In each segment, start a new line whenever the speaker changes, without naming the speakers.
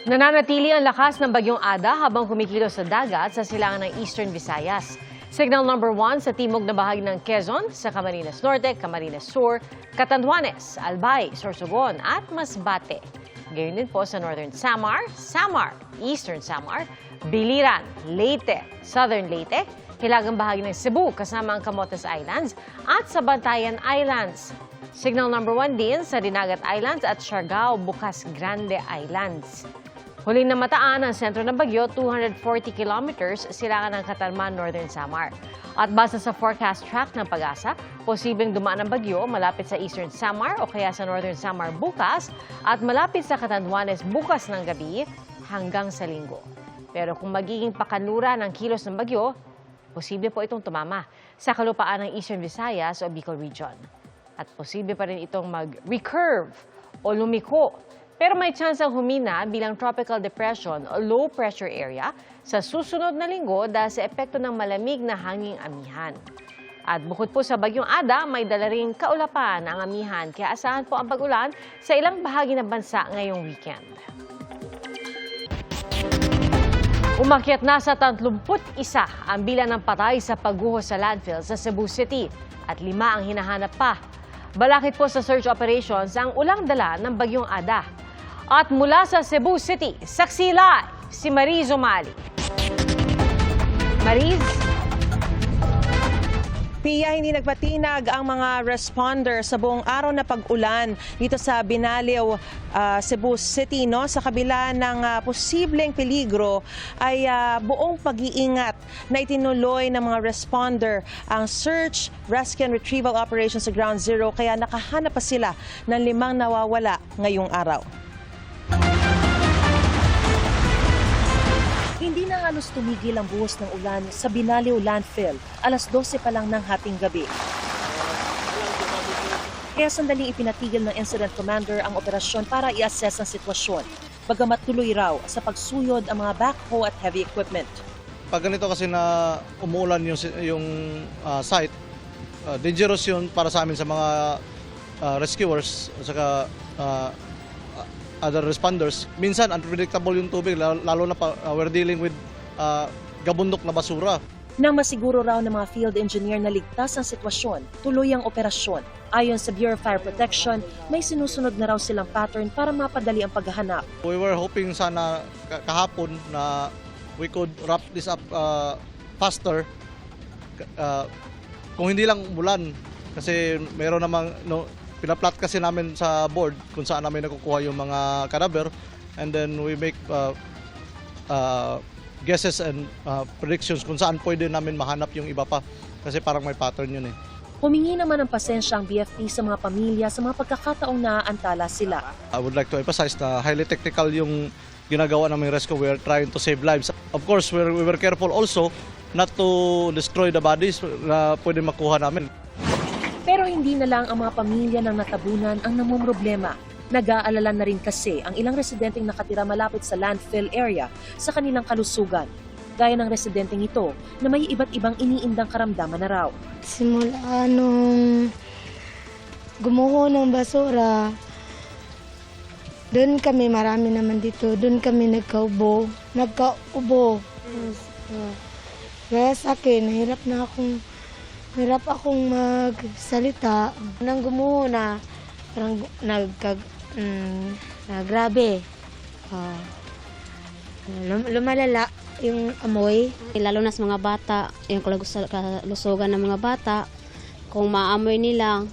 Nananatili ang lakas ng bagyong Ada habang kumikilos sa dagat sa silangan ng Eastern Visayas. Signal number 1 sa timog na bahagi ng Quezon, sa Camarines Norte, Camarines Sur, Catanduanes, Albay, Sorsogon at Masbate. Gayon din po sa Northern Samar, Eastern Samar, Biliran, Leyte, Southern Leyte, hilagang bahagi ng Cebu kasama ang Camotes Islands at sa Bantayan Islands. Signal number 1 din sa Dinagat Islands at Siargao, Bukas Grande Islands. Huling namataan ang sentro ng bagyo, 240 kilometers silangan ng Catarman, Northern Samar. At base sa forecast track ng Pag-asa, posibleng dumaan ang bagyo malapit sa Eastern Samar o kaya sa Northern Samar bukas at malapit sa Catanduanes bukas ng gabi hanggang sa Linggo. Pero kung magiging pakanlura ng kilos ng bagyo, posible po itong tumama sa kalupaan ng Eastern Visayas o Bicol Region. At posible pa rin itong mag-recurve o lumiko. Pero may tsansang humina bilang tropical depression o low pressure area sa susunod na linggo dahil sa epekto ng malamig na hanging amihan. At bukod po sa bagyong Ada, may dala ring kaulapan ang amihan kaya asahan po ang pag-ulan sa ilang bahagi ng bansa ngayong weekend. Umakyat na sa 31 ang bilang ng patay sa pagguho sa landfill sa Cebu City at 5 ang hinahanap pa. Balakid po sa search operations ang ulang dala ng bagyong Ada. At mula sa Cebu City, saksi live si Mariz Umali. Mariz?
Pia, hindi nagpatinag ang mga responder sa buong araw na pag-ulan dito sa Binaliw, Cebu City. No? Sa kabila ng posibleng peligro ay buong pag-iingat na itinuloy ng mga responder ang search, rescue and retrieval operation sa Ground Zero. Kaya nakahanap pa sila ng 5 nawawala ngayong araw. Hindi na halos tumigil ang buhos ng ulan sa Binaliw Landfill, alas 12 pa lang ng hating gabi. Kaya sandaling ipinatigil ng incident commander ang operasyon para i-assess ang sitwasyon, bagamat tuloy raw sa pagsuyod ang mga backhoe at heavy equipment.
Pag ganito kasi na umuulan yung site, dangerous yun para sa amin sa mga rescuers at saka other responders. Minsan, unpredictable yung tubig, lalo na we're dealing with gabundok na basura.
Nang masiguro raw ng mga field engineer na ligtas ang sitwasyon, tuloy ang operasyon. Ayon sa Bureau of Fire Protection, may sinusunod na raw silang pattern para mapadali ang paghahanap.
We were hoping sana kahapon na we could wrap this up faster. Kung hindi lang umulan, kasi meron namang pinaplat kasi namin sa board kung saan namin nakukuha yung mga cadaver, and then we make guesses and predictions kung saan pwede namin mahanap yung iba pa kasi parang may pattern yun eh.
Humingi naman ng pasensya ang BFP sa mga pamilya sa mga pagkakataong naaantala sila.
I would like to emphasize na highly technical yung ginagawa naming rescue. We are trying to save lives. Of course, we were careful also not to destroy the bodies na pwede makuha namin.
Pero hindi na lang ang mga pamilya ng natabunan ang namumroblema. Nag-aalala na rin kasi ang ilang residenteng nakatira malapit sa landfill area sa kanilang kalusugan. Gaya ng residenteng ito na may iba't ibang iniindang karamdaman na raw.
Simula nung gumuho ng basura, doon kami, marami naman dito, doon kami nagkaubo. Kaya sa akin, hirap akong magsalita. Nang gumuho na, parang grabe. Lumalala yung amoy.
Lalo na sa mga bata, yung kalusugan ng mga bata, kung maamoy nila,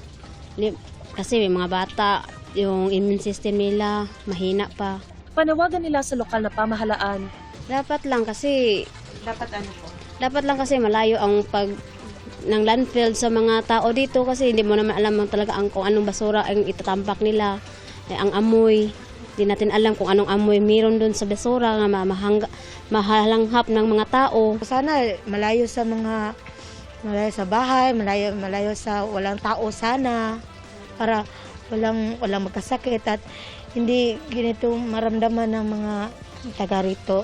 kasi may mga bata, yung immune system nila mahina pa.
Panawagan nila sa lokal na pamahalaan.
Dapat lang kasi malayo ang ng landfill sa mga tao dito kasi hindi mo naman alam talaga kung anong basura ang itatambak nila, ang amoy. Hindi natin alam kung anong amoy meron doon sa basura na mahalanghap ng mga tao.
Sana malayo sa bahay, malayo sa walang tao sana para walang magkasakit at hindi ganito maramdaman ng mga taga rito.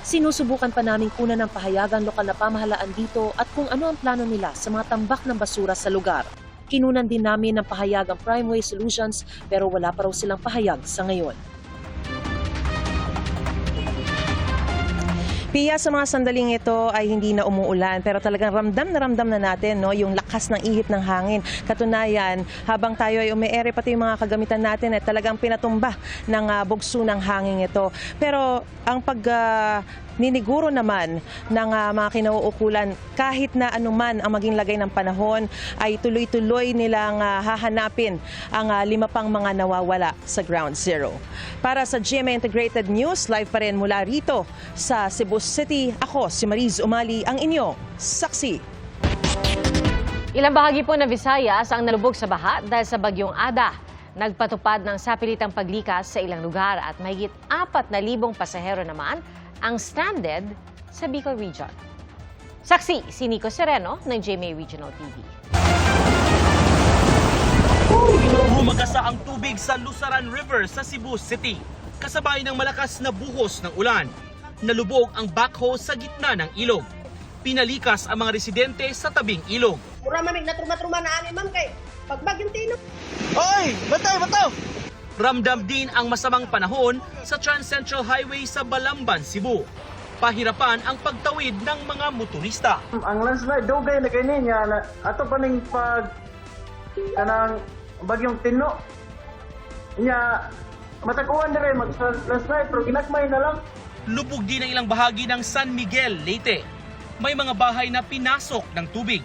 Sinusubukan pa naming kunan ng pahayagan lokal na pamahalaan dito at kung ano ang plano nila sa mga tambak ng basura sa lugar. Kinunan din namin ng pahayagang Primeway Solutions pero wala pa raw silang pahayag sa ngayon. Pia, sa mga sandaling ito ay hindi na umuulan pero talagang ramdam na natin yung lakas ng ihip ng hangin. Katunayan, habang tayo ay umiere, pati yung mga kagamitan natin ay talagang pinatumba ng bugso ng hangin ito. Pero ang niniguro naman ng mga kinauukulan, kahit na anuman ang maging lagay ng panahon, ay tuloy-tuloy nilang hahanapin ang 5 pang mga nawawala sa Ground Zero. Para sa GMA Integrated News, live pa rin mula rito sa Cebu City, ako si Mariz Umali, ang inyong saksi.
Ilang bahagi po ng Visayas ang nalubog sa baha dahil sa bagyong Ada. Nagpatupad ng sapilitang paglikas sa ilang lugar at mahigit 4,000 pasahero naman ang stranded sa Bicol Region. Saksi si Nico Sereno ng GMA Regional TV.
Humagasa ang tubig sa Lusaran River sa Cebu City, kasabay ng malakas na buhos ng ulan. Nalubog ang backhoe sa gitna ng ilog. Pinalikas ang mga residente sa tabing ilog.
Mura mamig na truma-truma na ani ma'am kay pagbagyong tino.
Hoy! Bataw! Ramdam din ang masamang panahon sa Trans Central Highway sa Balamban, Cebu. Pahirapan ang pagtawid ng mga motorista.
Ang landslide dugay na kini niya na ato pa ning pag kanang bagyong Tino. Nya matakuan dire mag landslide pero ginakmay na lang.
Lubog din ang ilang bahagi ng San Miguel, Leyte. May mga bahay na pinasok ng tubig.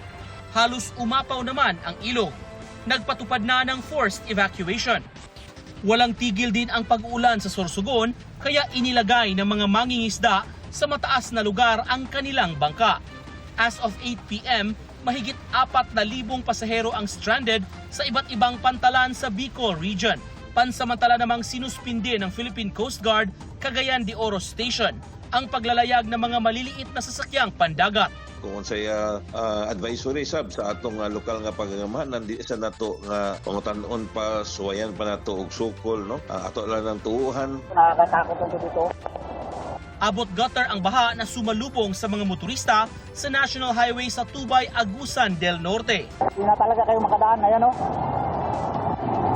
Halos umapaw naman ang ilog. Nagpatupad na ng forced evacuation. Walang tigil din ang pag-uulan sa Sorsogon, kaya inilagay ng mga mangingisda sa mataas na lugar ang kanilang bangka. As of 8 p.m., mahigit 4,000 pasahero ang stranded sa iba't ibang pantalan sa Bicol Region. Pansamantala namang sinuspinde ng Philippine Coast Guard, Cagayan de Oro Station, ang paglalayag ng mga maliliit na sasakyang pandagat.
Kung unsay advisory sab sa atong lokal nga pagangamahan, nandi sa nato nga pangutan-on pa, suwayan pa nato og sukol, no? Ato lang ng tuuhan.
Nakakatakot ang dito.
Abot gutter ang baha na sumalubong sa mga motorista sa National Highway sa Tubay, Agusan del Norte.
Hindi na talaga kayo makadaan ngayon, no?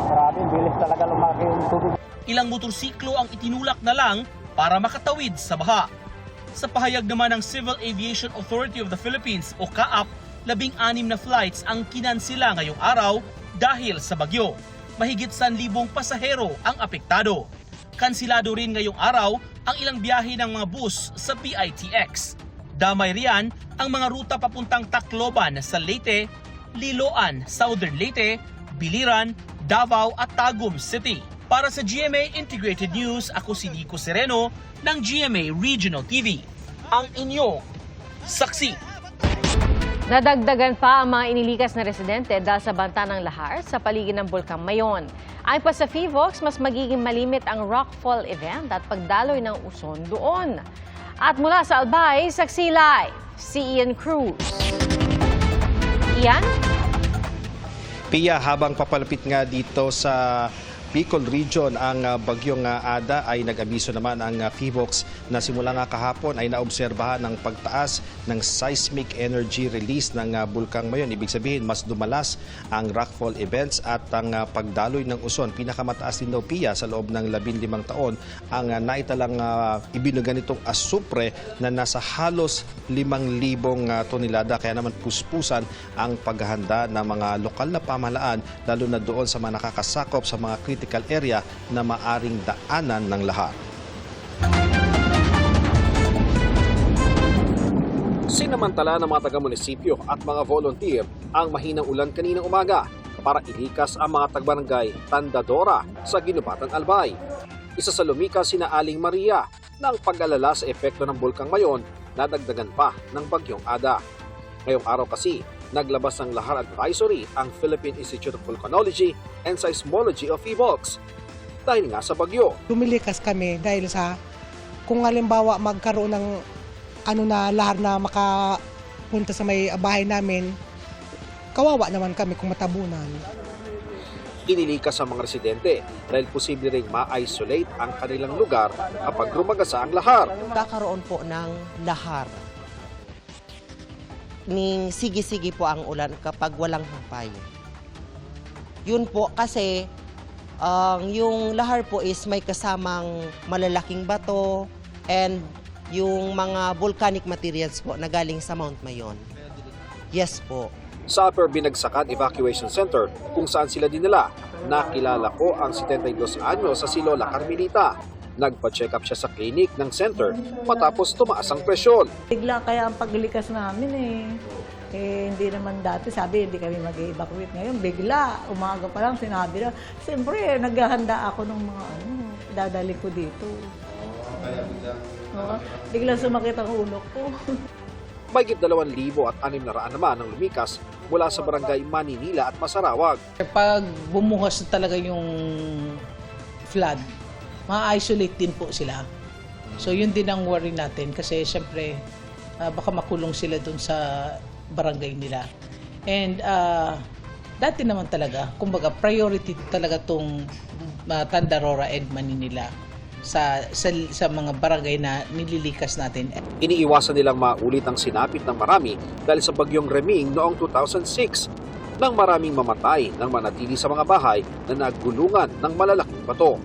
Grabe, bilis talaga lumaki yung tubig.
Ilang motorsiklo ang itinulak na lang para makatawid sa baha. Sa pahayag naman ng Civil Aviation Authority of the Philippines o CAAP, 16 na flights ang kinansila ngayong araw dahil sa bagyo. Mahigit 1,000 pasahero ang apektado. Kansilado rin ngayong araw ang ilang biyahe ng mga bus sa PITX. Damay riyan ang mga ruta papuntang Tacloban sa Leyte, Liloan, Southern Leyte, Biliran, Davao at Tagum City. Para sa GMA Integrated News, ako si Nico Sereno ng GMA Regional TV. Ang inyong saksi.
Nadagdagan pa ang mga inilikas na residente dahil sa banta ng lahar sa paligid ng Bulkang Mayon. Ayon pa sa PHIVOX, mas magiging malimit ang rockfall event at pagdaloy ng uson doon. At mula sa Albay, saksi live, si Ian Cruz. Ian?
Pia, habang papalapit nga dito sa Bicol Region ang bagyong Ada ay nag-abiso naman ang PHIVOX na simula nga kahapon ay naobserbahan ng pagtaas ng seismic energy release ng Bulkang Mayon. Ibig sabihin mas dumalas ang rockfall events at ang pagdaloy ng uson. Pinakamataas din daw, Pia, sa loob ng 15 taon ang naitalang ibinugan nitong asupre na nasa halos 5,000 tonelada. Kaya naman puspusan ang paghahanda ng mga lokal na pamahalaan lalo na doon sa mga nakakasakop sa mga critical area na maaring daanan ng lahar. Sinamantala ng mga taga-munisipyo at mga volunteer ang mahinang ulan kaninang umaga para ilikas ang mga tagbarangay Tandadora sa Ginubatan, Albay. Isa sa lumikas sina Aling Maria na ang pag-alala sa epekto ng Bulkang Mayon nadagdagan pa ng bagyong Ada. Ngayong araw kasi, naglabas ng lahar advisory ang Philippine Institute of Volcanology and Seismology of PHIVOX dahil nga sa bagyo.
Lumilikas kami dahil sa kung halimbawa magkaroon ng lahar na makapunta sa may bahay namin, kawawa naman kami kung matabunan.
Inilikas ang mga residente dahil posible ring ma-isolate ang kanilang lugar kapag rumagasa ang lahar.
Kakaroon po ng lahar. Sige-sige po ang ulan kapag walang hapay. Yun po kasi yung lahar po is may kasamang malalaking bato and yung mga volcanic materials po na galing sa Mount Mayon. Yes po.
Sa Upper Binagsakan Evacuation Center kung saan sila dinala, nakilala ko ang 72 anyos sa si Lola Carmelita. Nagpa-check up siya sa clinic ng center matapos tumaas ang presyon.
Bigla kaya ang paglikas namin hindi naman dati sabi hindi kami mag-evacuate. Ngayon bigla, umaga pa lang sinabi na, siyempre naghahanda ako ng mga dadali ko dito. Bigla sumakit ang ulo ko.
Mahigit 2,600 naman ang lumikas mula sa barangay Maninila at Masarawag.
Pag bumuhos na talaga yung flood, ma-isolate din po sila. So yun din ang worry natin kasi siyempre baka makulong sila dun sa barangay nila. And dati naman talaga, kumbaga priority talaga tong Tandarora and Maninila sa mga barangay na nililikas natin.
Iniiwasan nilang maulit ang sinapit ng marami dahil sa bagyong Reming noong 2006 nang maraming mamatay nang manatili sa mga bahay na nagulungan ng malalaking bato.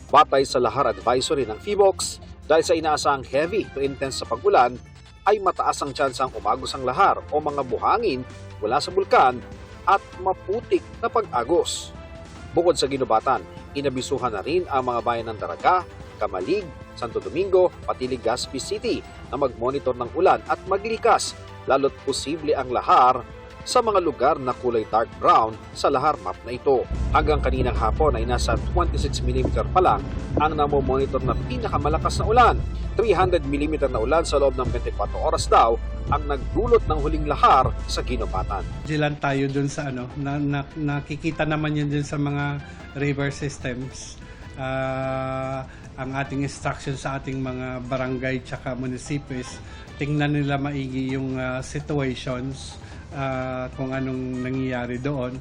Batay sa lahar advisory ng PHIVOLCS, dahil sa inaasahang heavy to intense sa pag-ulan, ay mataas ang tsansang umagos ang lahar o mga buhangin mula sa bulkan at maputik na pag-agos. Bukod sa ginubatan, inabisuhan na rin ang mga bayan ng Daraga, Camalig, Santo Domingo, pati Legazpi City na mag-monitor ng ulan at maglikas, lalo't posible ang lahar sa mga lugar na kulay dark brown sa lahar map na ito. Hanggang kaninang hapon ay nasa 26 mm pa lang ang namomonitor na pinakamalakas na ulan. 300 mm na ulan sa loob ng 24 oras daw ang nagdulot ng huling lahar sa ginubatan.
Dilan tayo dun sa nakikita naman yun dun sa mga river systems. Ang ating instruction sa ating mga barangay tsaka municipes, tingnan nila maigi yung situations, kung anong nangyayari doon.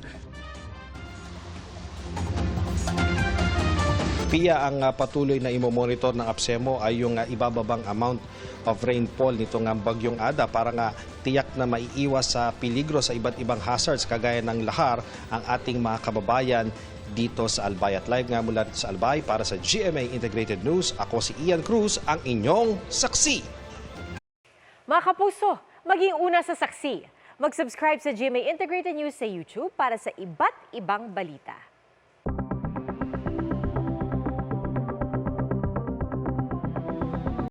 Pia, ang patuloy na imomonitor ng APSEMO ay yung ibababang amount of rainfall nitong bagyong Ada para nga tiyak na maiiwas sa peligro sa iba't ibang hazards kagaya ng lahar ang ating mga kababayan dito sa Albay. At live nga mula sa Albay para sa GMA Integrated News, ako si Ian Cruz, ang inyong saksi.
Mga kapuso, maging una sa saksi. Mag-subscribe sa GMA Integrated News sa YouTube para sa iba't ibang balita.